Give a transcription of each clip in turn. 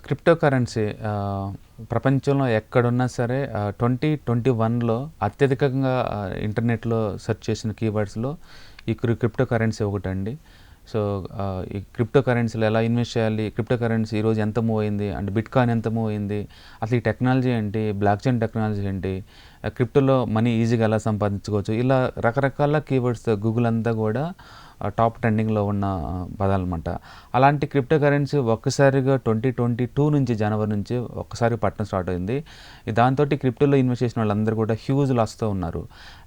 Crypto currency ప్రపంచంలో ఎక్కడున్నా సరే 2021లో అత్యధికంగా ఇంటర్నెట్‌లో సెర్చ్ చేసిన కీవర్డ్స్‌లో ఈ క్రిప్టో కరెన్సీ ఒకటండి. సో, ఈ క్రిప్టో కరెన్సీలో ఎలా ఇన్వెస్ట్ చేయాలి? క్రిప్టో కరెన్సీ ఈరోజు ఎంత మూవ్ అయింది? అండ్ బిట్‌కాయిన్ ఎంత మూవ్ అయింది? అసలు ఈ టెక్నాలజీ ఏంటి? బ్లాక్ చైన్ టెక్నాలజీ ఏంటి? క్రిప్టోలో మనీ ఈజీగా ఎలా సంపాదించుకోవచ్చు? ఇలా రకరకాల కీవర్డ్స్ గూగుల్ అంతా కూడా టాప్ ట్రెండింగ్‌లో ఉన్న పదాలన్నమాట. అలాంటి క్రిప్టో కరెన్సీ ఒక్కసారిగా 2022 నుంచి జనవరి నుంచి ఒక్కసారిగా పట్టడం స్టార్ట్ అయింది. దాంతోటి క్రిప్టోలో ఇన్వెస్ట్ చేసిన వాళ్ళందరూ కూడా హ్యూజ్ లాస్‌తో ఉన్నారు.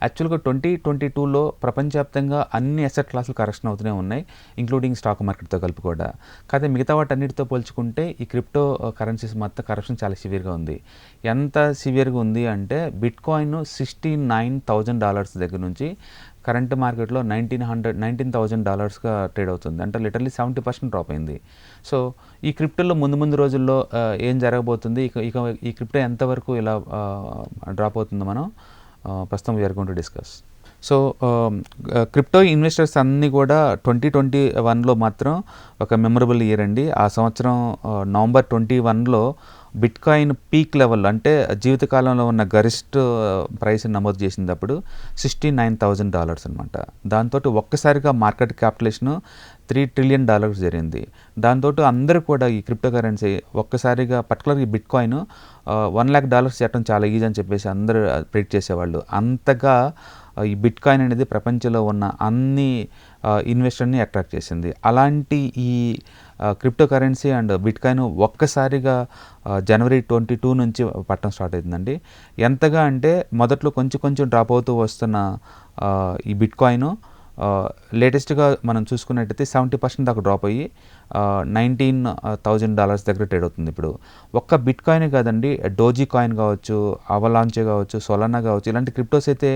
యాక్చువల్‌గా 2022లో ప్రపంచవ్యాప్తంగా అన్ని అసెట్ క్లాసులు కరెక్షన్ అవుతూనే ఉన్నాయి. ఇంక్లూడింగ్ స్టాక్ మార్కెట్‌తో కలిపి కూడా. కాకపోతే మిగతా వాటన్నిటితో పోల్చుకుంటే ఈ క్రిప్టో కరెన్సీస్ మొత్తం కరప్షన్ చాలా సివియర్‌గా ఉంది. ఎంత సివియర్‌గా ఉంది అంటే బిట్‌కాయిన్ $69,000 దగ్గర నుంచి కరెంట్ మార్కెట్‌లో $19,000గా ట్రేడ్ అవుతుంది. అంటే లిటరల్లీ 70% డ్రాప్ అయింది. సో, ఈ క్రిప్టోలో ముందు రోజుల్లో ఏం జరగబోతుంది? ఇక ఇక ఈ క్రిప్టో ఎంతవరకు ఇలా డ్రాప్ అవుతుందో మనం ప్రస్తుతం we are going to discuss. So, crypto investors అన్నీ కూడా 2021లో మాత్రం ఒక మెమరబుల్ ఇయర్ అండి. ఆ సంవత్సరం నవంబర్ 21లో బిట్‌కాయిన్ పీక్ లెవెల్ అంటే జీవితకాలంలో ఉన్న గరిష్ట ప్రైస్‌ని నమోదు చేసినప్పుడు $69,000 అనమాట. దాంతోటి ఒక్కసారిగా మార్కెట్ క్యాపిటలైజేషన్ $3 ట్రిలియన్ జరిగింది. దాంతోటి అందరూ కూడా ఈ క్రిప్టో కరెన్సీ ఒక్కసారిగా పర్టికులర్‌గా ఈ బిట్‌కాయిన్ $1,00,000 చేయడం చాలా ఈజీ అని చెప్పేసి అందరూ ప్రెడిక్ట్ చేసేవాళ్ళు. అంతగా ఈ బిట్‌కాయిన్ అనేది ప్రపంచంలో ఉన్న అన్ని ఇన్వెస్టర్‌ని అట్రాక్ట్ చేసింది. అలాంటి ఈ క్రిప్టో కరెన్సీ అండ్ బిట్‌కాయిన్ ఒక్కసారిగా జనవరి 22 నుంచి పట్టడం స్టార్ట్ అయిందండి. ఎంతగా అంటే మొదట్లో కొంచెం డ్రాప్ అవుతూ వస్తున్న ఈ బిట్‌కాయిన్ లేటెస్ట్‌గా మనం చూసుకున్నట్టయితే 70% దాకా డ్రాప్ అయ్యి $19,000 దగ్గర ట్రేడ్ అవుతుంది ఇప్పుడు. ఒక్క బిట్‌కాయినే కాదండి, డోజీ కాయిన్ కావచ్చు, అవలాంచే కావచ్చు, సొలానా కావచ్చు, ఇలాంటి క్రిప్టోస్ అయితే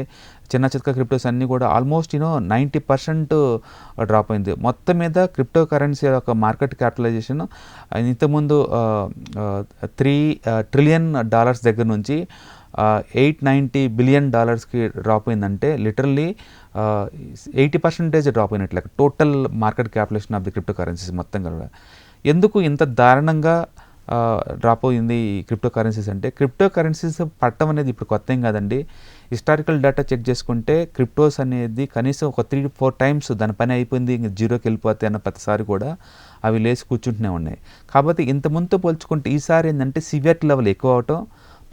చిన్న చితక క్రిప్టోస్ అన్నీ కూడా ఆల్మోస్ట్ 90% డ్రాప్ అయింది. మొత్తం మీద క్రిప్టో కరెన్సీ యొక్క మార్కెట్ క్యాపిటలైజేషన్ ఇంతకుముందు $3 ట్రిలియన్ దగ్గర నుంచి $890 బిలియన్ డ్రాప్ అయిందంటే లిటరల్లీ 80% డ్రాప్ అయినట్లే total market capitalisation of the cryptocurrencies మొత్తం కూడా. ఎందుకు ఇంత దారుణంగా డ్రాప్ అయింది ఈ క్రిప్టో కరెన్సీస్ అంటే, క్రిప్టో కరెన్సీస్ పట్టడం అనేది ఇప్పుడు కొత్త ఏం కాదండి. హిస్టారికల్ డేటా చెక్ చేసుకుంటే క్రిప్టోస్ అనేది కనీసం ఒక 3-4 టైమ్స్ దాని పని అయిపోయింది ఇంక జీరోకి వెళ్ళిపోతాయి అన్న ప్రతిసారి కూడా అవి లేచి కూర్చుంటూనే ఉన్నాయి. కాబట్టి ఇంత ముందుతో పోల్చుకుంటే ఈసారి ఏంటంటే సివియర్ లెవెల్ ఎక్కువ అవటం,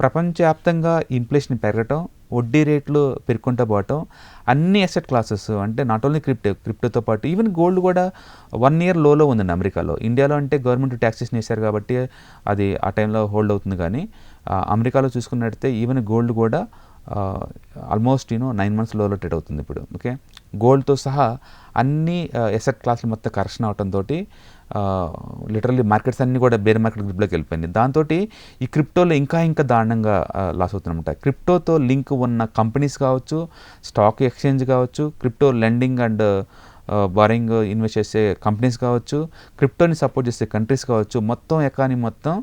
ప్రపంచవ్యాప్తంగా ఇన్ఫ్లేషన్ పెరగటం, వడ్డీ రేట్లు పెరుగుకుంటూ పోవటం, అన్ని అసెట్ క్లాసెస్ అంటే నాట్ ఓన్లీ క్రిప్టోతో పాటు ఈవెన్ గోల్డ్ కూడా 1 ఇయర్ లోలో ఉందండి అమెరికాలో. ఇండియాలో అంటే గవర్నమెంట్ ట్యాక్సేషన్ వేశారు కాబట్టి అది ఆ టైంలో హోల్డ్ అవుతుంది. కానీ అమెరికాలో చూసుకున్నట్టయితే ఈవెన్ గోల్డ్ కూడా ఆల్మోస్ట్ 9 మంత్స్ లోలో ట్రేడ్ అవుతుంది ఇప్పుడు. ఓకే, గోల్డ్తో సహా అన్ని అసెట్ క్లాసులు మొత్తం కరెక్షన్ అవడంతో లిటరల్లీ మార్కెట్స్ అన్నీ కూడా బేర్ మార్కెట్ గ్రిప్లోకి వెళ్ళిపోయింది. దాంతో ఈ క్రిప్టోలో ఇంకా దారుణంగా లాస్ అవుతుందన్నమాట. క్రిప్టోతో లింక్ ఉన్న కంపెనీస్ కావచ్చు, స్టాక్ ఎక్స్చేంజ్ కావచ్చు, crypto lending and barring invest చేసే కంపెనీస్ కావచ్చు, క్రిప్టోని సపోర్ట్ చేసే కంట్రీస్ కావచ్చు, మొత్తం ఎకానమీ మొత్తం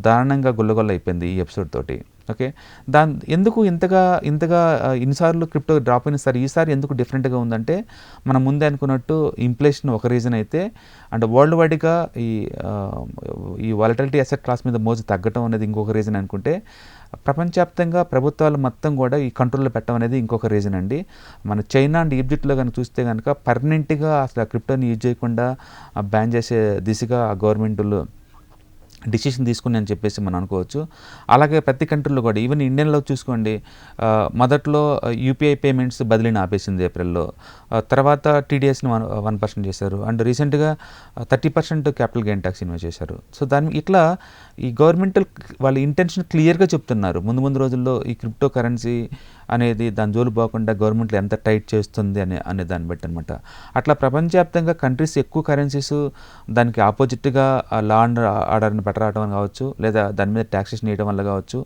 దారుణంగా గుల్లగొల్ల అయిపోయింది ఈ ఎపిసోడ్ తోటి. ఓకే, ఎందుకు ఇంతగా ఇన్నిసార్లు క్రిప్టో డ్రాప్ అయిన సరే ఈసారి ఎందుకు డిఫరెంట్గా ఉందంటే, మనం ముందే అనుకున్నట్టు ఇన్ఫ్లేషన్ ఒక రీజన్ అయితే, అండ్ వరల్డ్ వైడ్గా ఈ వాలటిలిటీ అసెట్ క్లాస్ మీద మోజు తగ్గటం అనేది ఇంకొక రీజన్ అనుకుంటే, ప్రపంచవ్యాప్తంగా ప్రభుత్వాలు మొత్తం కూడా ఈ కంట్రోల్లో పెట్టడం అనేది ఇంకొక రీజన్ అండి. మన చైనా అండ్ ఈజిప్ట్లో కనుక చూస్తే కనుక పర్మనెంట్గా అసలు ఆ క్రిప్టోని యూజ్ చేయకుండా బ్యాన్ చేసే దిశగా ఆ గవర్నమెంట్లు డిసిషన్ తీసుకుని అని చెప్పేసి మనం అనుకోవచ్చు. అలాగే ప్రతి కంట్రీలో కూడా ఈవెన్ ఇండియన్లో చూసుకోండి, మొదట్లో యూపీఐ పేమెంట్స్ బదిలీని ఆపేసింది ఏప్రిల్లో. తర్వాత టీడీఎస్ని 1% చేశారు. అండ్ రీసెంట్గా 30% క్యాపిటల్ గెయిన్ ట్యాక్స్ ఇన్వెస్ట్ చేశారు. సో ఇట్లా ఈ గవర్నమెంట్ వాళ్ళ ఇంటెన్షన్ క్లియర్గా చెప్తున్నారు. ముందు రోజుల్లో ఈ క్రిప్టో కరెన్సీ అనేది దాని జోలు పోకుండా గవర్నమెంట్లు ఎంత టైట్ చేస్తుంది అనే దాన్ని బట్టి అనమాట. అట్లా ప్రపంచవ్యాప్తంగా కంట్రీస్ ఎక్కువ కరెన్సీస్ దానికి ఆపోజిట్గా లా అండ్ ఆర్డర్ని పెట్టరావడం కావచ్చు, లేదా దాని మీద ట్యాక్సేషన్ వేయడం వల్ల కావచ్చు,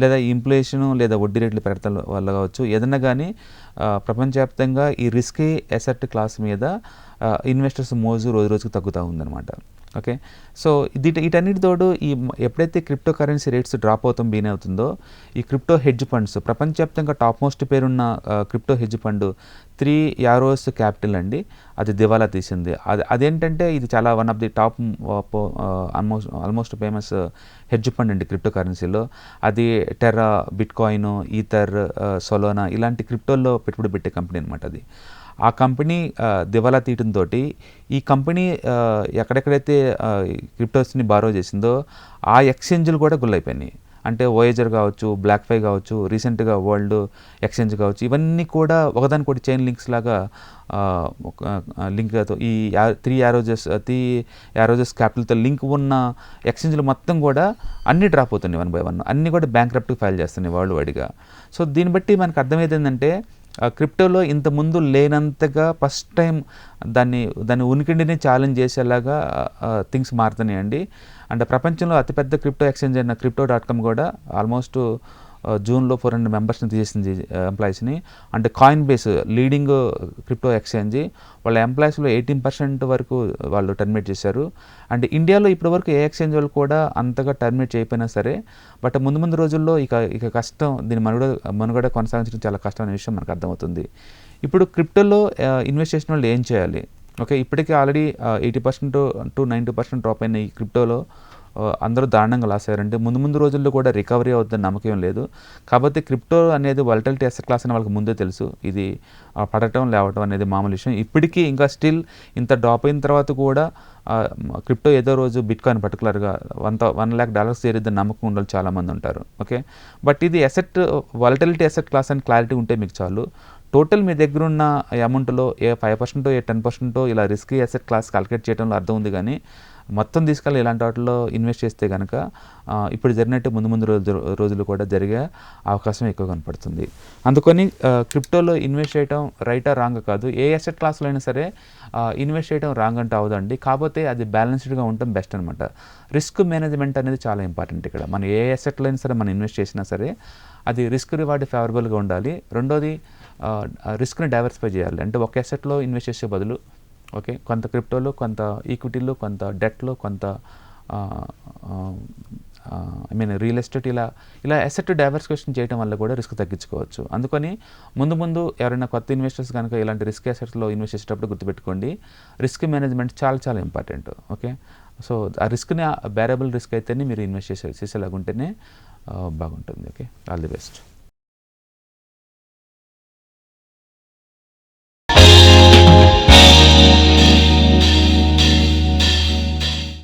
లేదా ఇన్ఫ్లేషన్ లేదా వడ్డీ రేట్లు పెరగడం వల్ల కావచ్చు, ఏదన్నా కానీ ప్రపంచవ్యాప్తంగా ఈ రిస్కీ అసెట్ క్లాస్ మీద ఇన్వెస్టర్స్ మోజు రోజుకి తగ్గుతూ ఉందన్నమాట. ఓకే. సో వీటన్నిటి తోడు ఎప్పుడైతే cryptocurrency rates drop been అవుతుందో ఈ క్రిప్టో హెడ్జ్ ఫండ్స్ ప్రపంచవ్యాప్తంగా టాప్ మోస్ట్ పేరున్న crypto hedge fund 3 Arrows Capital అండి, అది దివాలా తీసింది. అదేంటంటే ఇది చాలా one of the top almost famous hedge fund అండి క్రిప్టో కరెన్సీలో. అది టెర్రా, బిట్కాయిన్, ఈథర్, సొలోనా ఇలాంటి క్రిప్టోల్లో పెట్టుబడి పెట్టే కంపెనీ అనమాట అది. ఆ కంపెనీ దివాలా తీయడంతో ఈ కంపెనీ ఎక్కడెక్కడైతే క్రిప్టోస్ని బారో చేసిందో ఆ ఎక్స్చేంజ్లు కూడా గుల్లైపోయినాయి. అంటే ఓయేజర్ కావచ్చు, బ్లాక్ఫై కావచ్చు, రీసెంట్గా వరల్డ్ ఎక్స్చేంజ్ కావచ్చు, ఇవన్నీ కూడా ఒకదానికొకటి చైన్ లింక్స్ లాగా లింక్తో ఈ 3 యారోజెస్ క్యాపిటల్తో లింక్ ఉన్న ఎక్స్చేంజ్లు మొత్తం కూడా అన్నీ డ్రాప్ అవుతున్నాయి 1 by 1. అన్నీ కూడా బ్యాంక్రప్ట్కి ఫైల్ చేస్తున్నాయి వరల్డ్ వైడ్గా. సో దీన్ని బట్టి మనకు అర్థమైంది ఏంటంటే క్రిప్టోలో ఇంతకుముందు లేనంతగా ఫస్ట్ టైం దాని ఉనికిడిని ఛాలెంజ్ చేసేలాగా థింగ్స్ మారుతున్నాయండి. అండ్ ప్రపంచంలో అతిపెద్ద క్రిప్టో ఎక్స్చేంజ్ అయిన crypto.com కూడా ఆల్మోస్ట్ జూన్లో 400 మెంబర్స్ని తీసేసింది ఎంప్లాయీస్ని. అంటే coin base leading crypto exchange వాళ్ళ ఎంప్లాయీస్లో 18% వరకు వాళ్ళు టర్మినేట్ చేశారు. అండ్ ఇండియాలో ఇప్పటివరకు ఏ ఎక్స్చేంజ్ వాళ్ళు కూడా అంతగా టర్మినేట్ చేయకపోయినా సరే, బట్ ముందు రోజుల్లో ఇక కష్టం, దీని మనుగడ కొనసాగించడం చాలా కష్టం అనే విషయం మనకు అర్థమవుతుంది. ఇప్పుడు క్రిప్టోలో ఇన్వెస్ట్ చేసిన వాళ్ళు ఏం చేయాలి? ఓకే, ఇప్పటికీ ఆల్రెడీ 80% to 90% డ్రాప్ అయిన ఈ క్రిప్టోలో అందరూ దారుణంగా లాస్ అయ్యారంటే ముందు రోజుల్లో కూడా రికవరీ అవుతుందని నమ్మకం లేదు. కాబట్టి క్రిప్టో అనేది వాలటిలిటీ అసెట్ క్లాస్ అని వాళ్ళకి ముందే తెలుసు. ఇది పడటం లేవటం అనేది మామూలు విషయం. ఇప్పటికీ ఇంకా స్టిల్ ఇంత డ్రాప్ అయిన తర్వాత కూడా క్రిప్టో ఏదో రోజు బిట్కాయిన్ పర్టికులర్గా $1 lakh చేరిద్దని నమ్మకం ఉండాలి చాలామంది ఉంటారు. ఓకే, బట్ ఇది వాలటిలిటీ అసెట్ క్లాస్ అని క్లారిటీ ఉంటే మీకు చాలు. టోటల్ మీ దగ్గర ఉన్న అమౌంట్లో ఏ 5% ఏ 10% ఇలా రిస్కీ అసెట్ క్లాస్ కాలిక్యులేట్ చేయడంలో అర్థం ఉంది. కానీ మొత్తం తీసుకెళ్ళి ఇలాంటి వాటిలో ఇన్వెస్ట్ చేస్తే కనుక ఇప్పుడు జరిగినట్టు ముందు రోజులు కూడా జరిగే అవకాశం ఎక్కువ కనపడుతుంది. అందుకని క్రిప్టోలో ఇన్వెస్ట్ చేయడం రైటా రాంగ్ కాదు. ఏ అసెట్ క్లాస్లో అయినా సరే ఇన్వెస్ట్ చేయడం రాంగ్ అంటే అవదండి. కాకపోతే అది బ్యాలెన్స్డ్గా ఉండటం బెస్ట్ అనమాట. రిస్క్ మేనేజ్మెంట్ అనేది చాలా ఇంపార్టెంట్ ఇక్కడ. మనం ఏ అసెట్లో అయినా సరే మనం ఇన్వెస్ట్ చేసినా సరే అది రిస్క్ రివార్డ్ ఫేవరబుల్గా ఉండాలి. రెండోది రిస్క్ని డైవర్సిఫై చేయాలి. అంటే ఒక అసెట్లో ఇన్వెస్ట్ చేసే బదులు ఓకే కొంత క్రిప్టోలో, కొంత ఈక్విటీలో, కొంత డెట్లో, కొంత రియల్ ఎస్టేట్ ఇలా అసెట్ డైవర్సిఫికేషన్ చేయడం వల్ల కూడా రిస్క్ తగ్గించుకోవచ్చు. అందుకని ముందు ఎవరైనా కొత్త ఇన్వెస్టర్స్ కనుక ఇలాంటి రిస్క్ అసెట్స్లో ఇన్వెస్ట్ చేసేటప్పుడు గుర్తుపెట్టుకోండి, రిస్క్ మేనేజ్మెంట్ చాలా ఇంపార్టెంట్. ఓకే, సో ఆ రిస్క్ని బేరబుల్ రిస్క్ అయితేనే మీరు ఇన్వెస్ట్ చేసేలాగుంటేనే బాగుంటుంది. Okay, all the best.